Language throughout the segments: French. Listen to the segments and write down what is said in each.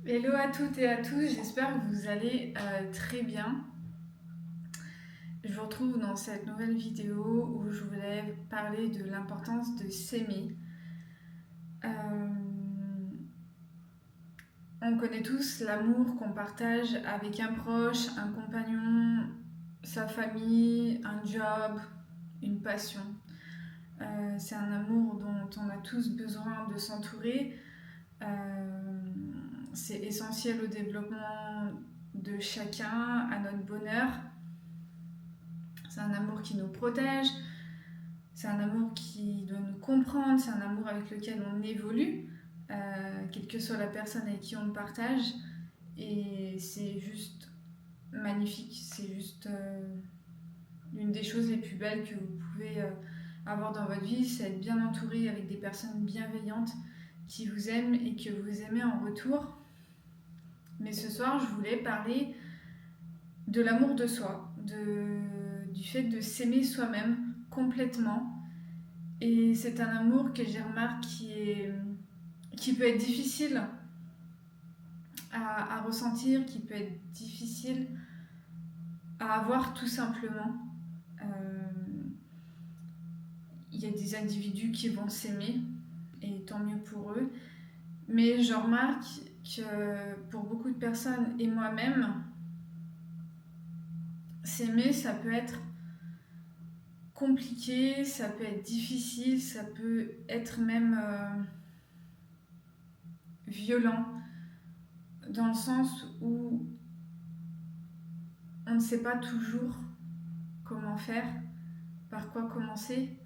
Hello à toutes et à tous, j'espère que vous allez très bien. Je vous retrouve dans cette nouvelle vidéo où je voulais parler de l'importance de s'aimer. On connaît tous l'amour qu'on partage avec un proche, un compagnon, sa famille, un job, une passion. C'est un amour dont on a tous besoin de s'entourer. C'est essentiel au développement de chacun, à notre bonheur. C'est un amour qui nous protège, c'est un amour qui doit nous comprendre, c'est un amour avec lequel on évolue, quelle que soit la personne avec qui on le partage. Et c'est juste magnifique, c'est juste l'une des choses les plus belles que vous pouvez avoir dans votre vie, c'est être bien entouré avec des personnes bienveillantes qui vous aiment et que vous aimez en retour. Mais ce soir, je voulais parler de l'amour de soi, du fait de s'aimer soi-même complètement. Et c'est un amour que j'ai remarqué qui peut être difficile à ressentir, qui peut être difficile à avoir tout simplement. Il y a des individus qui vont s'aimer, et tant mieux pour eux. Mais je remarque que pour beaucoup de personnes, et moi-même, s'aimer, ça peut être compliqué, ça peut être difficile, ça peut être même violent, dans le sens où on ne sait pas toujours comment faire, par quoi commencer.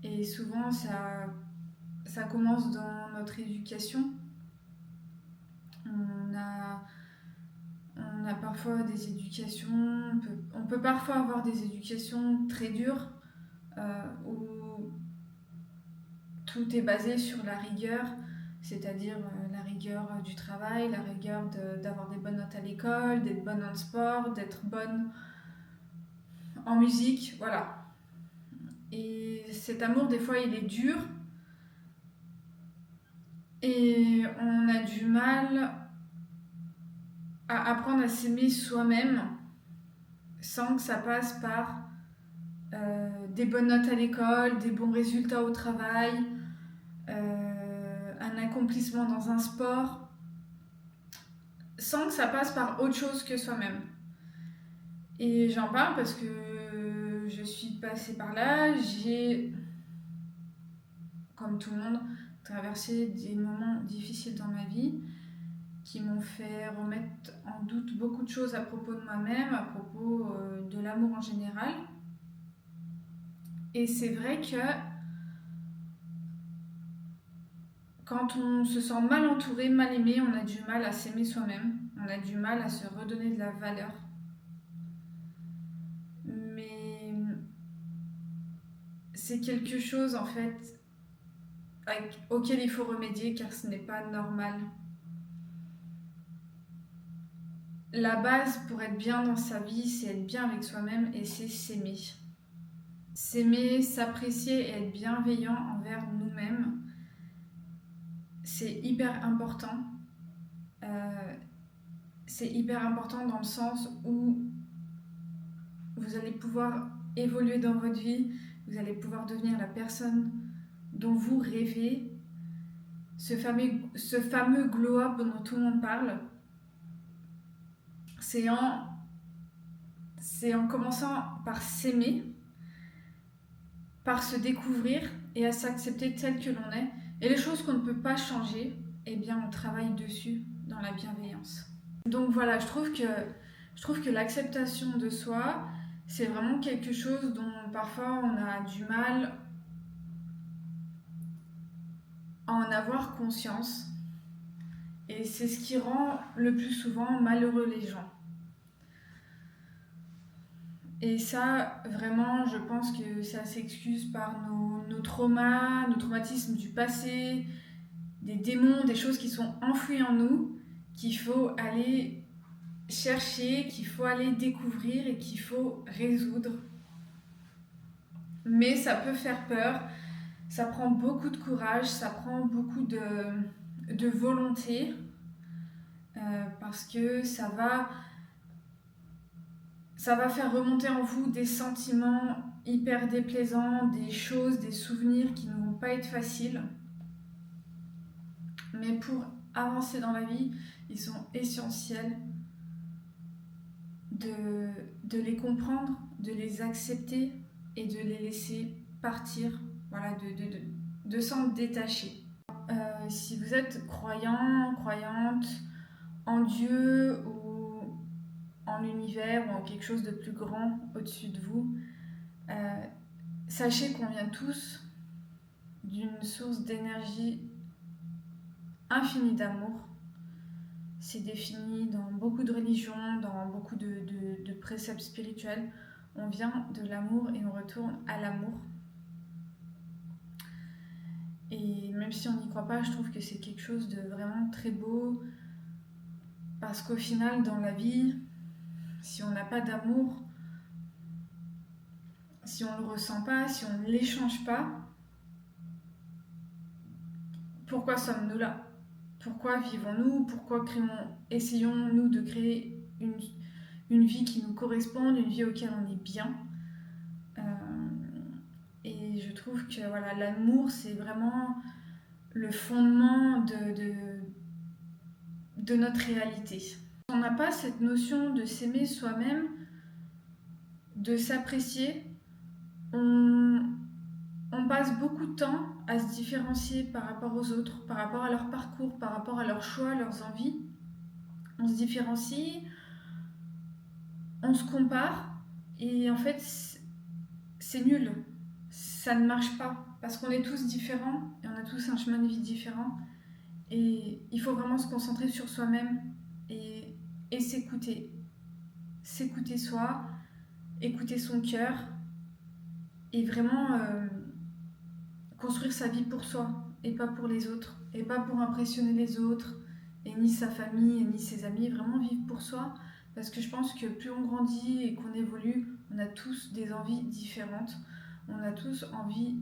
Et souvent, ça commence dans notre éducation. On a, on a parfois des éducations, on peut parfois avoir des éducations très dures, où tout est basé sur la rigueur, c'est-à-dire la rigueur du travail, la rigueur d'avoir des bonnes notes à l'école, d'être bonne en sport, d'être bonne en musique, voilà. Et cet amour, des fois, il est dur et on a du mal à apprendre à s'aimer soi-même sans que ça passe par des bonnes notes à l'école, des bons résultats au travail, un accomplissement dans un sport, sans que ça passe par autre chose que soi-même. Et j'en parle parce que je suis passée par là, j'ai, comme tout le monde, traversé des moments difficiles dans ma vie qui m'ont fait remettre en doute beaucoup de choses à propos de moi-même, à propos de l'amour en général. Et c'est vrai que quand on se sent mal entouré, mal aimé, on a du mal à s'aimer soi-même, on a du mal à se redonner de la valeur. Mais c'est quelque chose en fait auquel il faut remédier car ce n'est pas normal. La base pour être bien dans sa vie, c'est être bien avec soi-même et c'est s'aimer. S'aimer, s'apprécier et être bienveillant envers nous-mêmes, c'est hyper important. C'est hyper important dans le sens où vous allez pouvoir évoluer dans votre vie, vous allez pouvoir devenir la personne dont vous rêvez, ce fameux glow-up dont tout le monde parle. C'est en commençant par s'aimer, par se découvrir et à s'accepter tel que l'on est. Et les choses qu'on ne peut pas changer, eh bien on travaille dessus dans la bienveillance. Donc voilà, je trouve que l'acceptation de soi, c'est vraiment quelque chose dont parfois on a du mal à en avoir conscience. Et c'est ce qui rend le plus souvent malheureux les gens. Et ça, vraiment, je pense que ça s'excuse par nos traumas, nos traumatismes du passé, des démons, des choses qui sont enfouies en nous, qu'il faut aller chercher, qu'il faut aller découvrir et qu'il faut résoudre. Mais ça peut faire peur, ça prend beaucoup de courage, ça prend beaucoup de volonté. parce que ça va faire remonter en vous des sentiments hyper déplaisants, des choses, des souvenirs qui ne vont pas être faciles. Mais pour avancer dans la vie, ils sont essentiels de les comprendre, de les accepter et de les laisser partir, voilà, de s'en détacher. Si vous êtes croyant, croyante en Dieu ou en l'univers ou en quelque chose de plus grand au-dessus de vous, sachez qu'on vient tous d'une source d'énergie infinie d'amour. C'est défini dans beaucoup de religions, dans beaucoup de préceptes spirituels. On vient de l'amour et on retourne à l'amour. Et même si on n'y croit pas, je trouve que c'est quelque chose de vraiment très beau. Parce qu'au final, dans la vie, si on n'a pas d'amour, si on ne le ressent pas, si on ne l'échange pas, pourquoi sommes-nous là ? Pourquoi vivons-nous ? Pourquoi essayons-nous de créer une vie qui nous corresponde, une vie auquel on est bien ? Et je trouve que voilà, l'amour, c'est vraiment le fondement de notre réalité. On n'a pas cette notion de s'aimer soi-même, de s'apprécier. On passe beaucoup de temps à se différencier par rapport aux autres, par rapport à leur parcours, par rapport à leurs choix, leurs envies. On se différencie, on se compare, et en fait, c'est nul. Ça ne marche pas, parce qu'on est tous différents, et on a tous un chemin de vie différent. Et il faut vraiment se concentrer sur soi-même et s'écouter. S'écouter soi, écouter son cœur, et vraiment construire sa vie pour soi, et pas pour les autres, et pas pour impressionner les autres, et ni sa famille, ni ses amis, vraiment vivre pour soi, parce que je pense que plus on grandit et qu'on évolue, on a tous des envies différentes, on a tous envie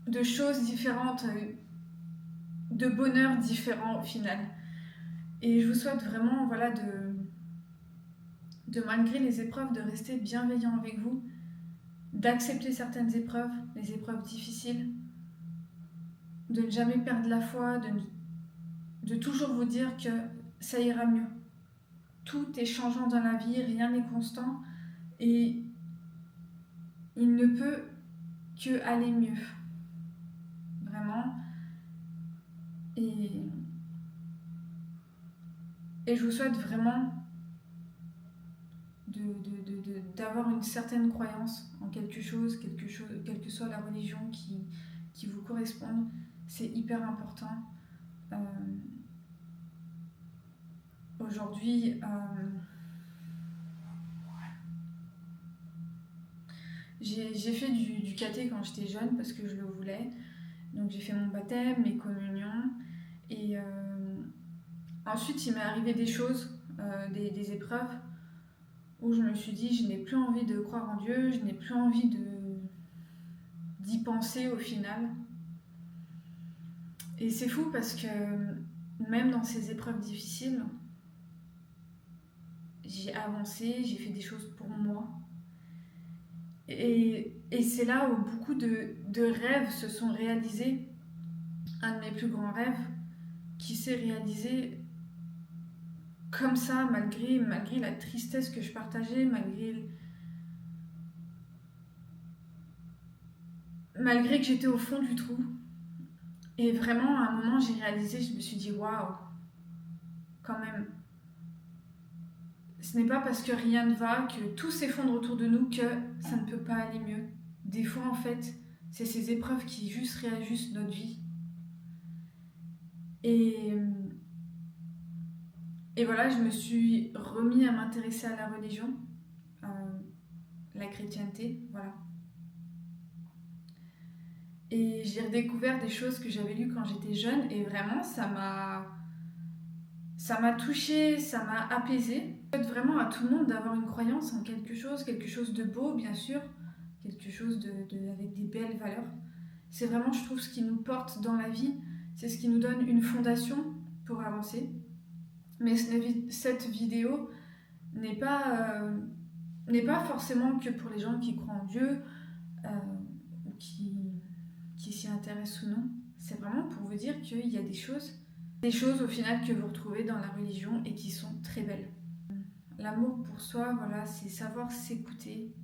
de choses différentes, de bonheur différent au final. Et je vous souhaite vraiment, voilà, de malgré les épreuves, de rester bienveillant avec vous, d'accepter certaines épreuves, les épreuves difficiles, de ne jamais perdre la foi, de toujours vous dire que ça ira mieux. Tout est changeant dans la vie, rien n'est constant, et il ne peut que aller mieux. Vraiment. Et je vous souhaite vraiment d'avoir une certaine croyance en quelque chose, quelle que soit la religion qui vous corresponde. C'est hyper important. Aujourd'hui, j'ai fait du caté quand j'étais jeune parce que je le voulais. Donc j'ai fait mon baptême, mes communions. Et ensuite, il m'est arrivé des choses, des épreuves, où je me suis dit, je n'ai plus envie de croire en Dieu, je n'ai plus envie d'y penser au final. Et c'est fou parce que même dans ces épreuves difficiles, j'ai avancé, j'ai fait des choses pour moi. Et c'est là où beaucoup de rêves se sont réalisés. Un de mes plus grands rêves qui s'est réalisé comme ça, malgré la tristesse que je partageais, malgré que j'étais au fond du trou. Et vraiment, à un moment, j'ai réalisé, je me suis dit, waouh, quand même. Ce n'est pas parce que rien ne va, que tout s'effondre autour de nous, que ça ne peut pas aller mieux. Des fois, en fait, c'est ces épreuves qui juste réajustent notre vie. Et voilà, je me suis remis à m'intéresser à la religion, la chrétienté, voilà. Et j'ai redécouvert des choses que j'avais lues quand j'étais jeune, et vraiment, ça m'a touchée, ça m'a apaisée. Je souhaite vraiment à tout le monde d'avoir une croyance en quelque chose de beau, bien sûr, quelque chose avec des belles valeurs. C'est vraiment, je trouve, ce qui nous porte dans la vie, c'est ce qui nous donne une fondation pour avancer. Mais cette vidéo n'est pas forcément que pour les gens qui croient en Dieu, ou qui s'y intéressent ou non. C'est vraiment pour vous dire qu'il y a des choses au final que vous retrouvez dans la religion et qui sont très belles. L'amour pour soi, voilà, c'est savoir s'écouter,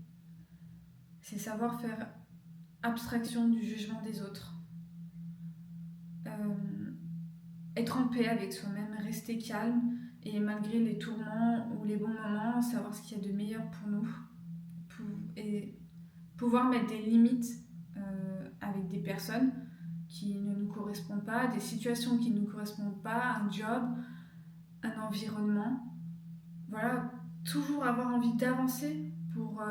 c'est savoir faire abstraction du jugement des autres, être en paix avec soi-même, rester calme et malgré les tourments ou les bons moments, savoir ce qu'il y a de meilleur pour nous et pouvoir mettre des limites avec des personnes qui ne nous correspondent pas, des situations qui ne nous correspondent pas, un job, un environnement. Voilà, toujours avoir envie d'avancer pour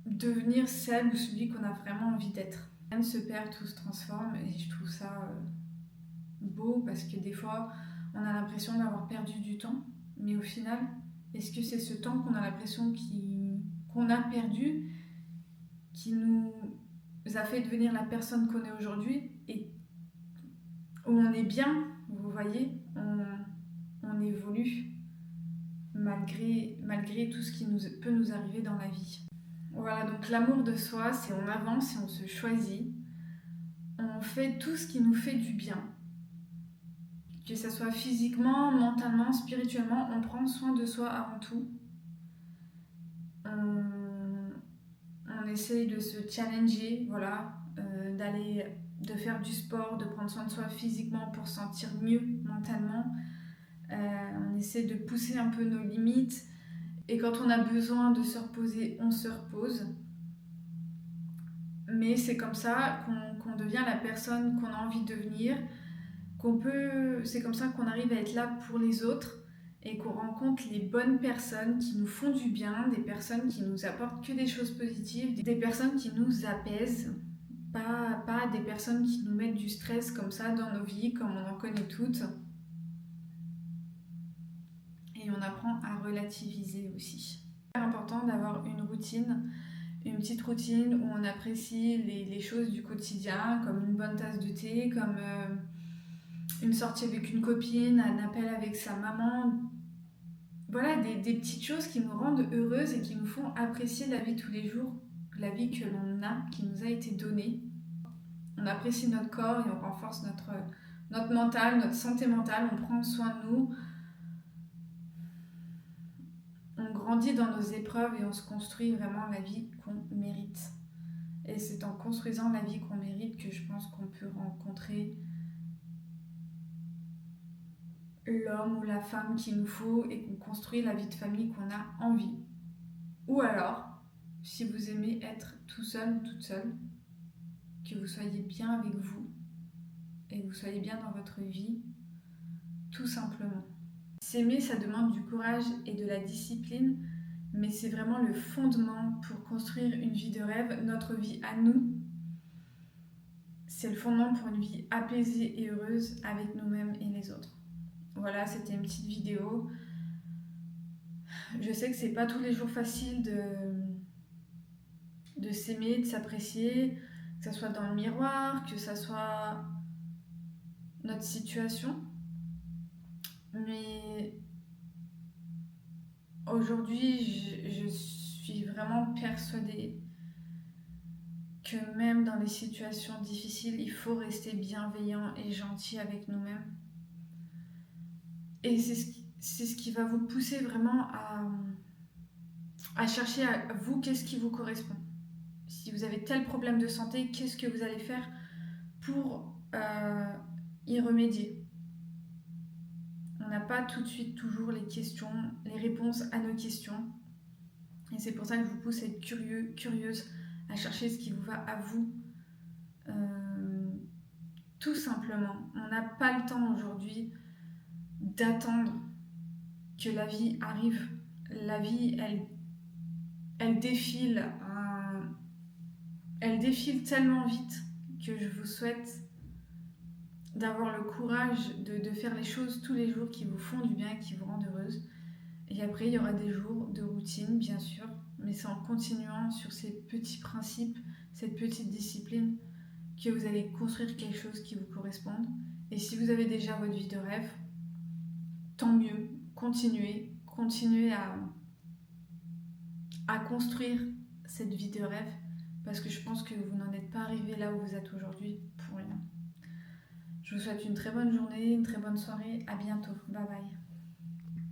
devenir celle ou celui qu'on a vraiment envie d'être. Rien ne se perd, tout se transforme et je trouve ça beau parce que des fois on a l'impression d'avoir perdu du temps, mais au final, est-ce que c'est ce temps qu'on a l'impression qu'on a perdu qui nous a fait devenir la personne qu'on est aujourd'hui et où on est bien, vous voyez, on évolue malgré tout ce qui peut nous arriver dans la vie. Voilà, donc l'amour de soi, c'est on avance et on se choisit. On fait tout ce qui nous fait du bien. Que ce soit physiquement, mentalement, spirituellement, on prend soin de soi avant tout. On essaye de se challenger, voilà, de faire du sport, de prendre soin de soi physiquement pour se sentir mieux mentalement. On essaie de pousser un peu nos limites. Et quand on a besoin de se reposer, on se repose. Mais c'est comme ça qu'on devient la personne qu'on a envie de devenir, c'est comme ça qu'on arrive à être là pour les autres et qu'on rencontre les bonnes personnes qui nous font du bien, des personnes qui nous apportent que des choses positives, des personnes qui nous apaisent, pas des personnes qui nous mettent du stress comme ça dans nos vies, comme on en connaît toutes. Et on apprend à relativiser aussi. C'est important d'avoir une petite routine où on apprécie les choses du quotidien, comme une bonne tasse de thé, comme une sortie avec une copine, un appel avec sa maman. Voilà, des petites choses qui nous rendent heureuses et qui nous font apprécier la vie tous les jours, la vie que l'on a, qui nous a été donnée. On apprécie notre corps et on renforce notre mental, notre santé mentale, on prend soin de nous. On grandit dans nos épreuves et on se construit vraiment la vie qu'on mérite. Et c'est en construisant la vie qu'on mérite que je pense qu'on peut rencontrer l'homme ou la femme qu'il nous faut et qu'on construit la vie de famille qu'on a envie. Ou alors, si vous aimez être tout seul ou toute seule, que vous soyez bien avec vous et que vous soyez bien dans votre vie, tout simplement. S'aimer, ça demande du courage et de la discipline, mais c'est vraiment le fondement pour construire une vie de rêve, notre vie à nous. C'est le fondement pour une vie apaisée et heureuse avec nous-mêmes et les autres. Voilà, c'était une petite vidéo. Je sais que c'est pas tous les jours facile de s'aimer, de s'apprécier, que ça soit dans le miroir, que ça soit notre situation. Mais aujourd'hui, je suis vraiment persuadée que même dans les situations difficiles, il faut rester bienveillant et gentil avec nous-mêmes. Et c'est ce qui va vous pousser vraiment à chercher à vous, qu'est-ce qui vous correspond. Si vous avez tel problème de santé, qu'est-ce que vous allez faire pour y remédier. On n'a pas tout de suite toujours les réponses à nos questions. Et c'est pour ça que je vous pousse à être curieuse, à chercher ce qui vous va à vous. Tout simplement. On n'a pas le temps aujourd'hui d'attendre que la vie arrive. La vie, elle défile. Elle défile tellement vite que je vous souhaite d'avoir le courage de faire les choses tous les jours qui vous font du bien et qui vous rendent heureuse. Et après, il y aura des jours de routine, bien sûr, mais c'est en continuant sur ces petits principes, cette petite discipline, que vous allez construire quelque chose qui vous corresponde. Et si vous avez déjà votre vie de rêve, tant mieux. Continuez à construire cette vie de rêve, parce que je pense que vous n'en êtes pas arrivé là où vous êtes aujourd'hui pour rien. Je vous souhaite une très bonne journée, une très bonne soirée. À bientôt. Bye bye.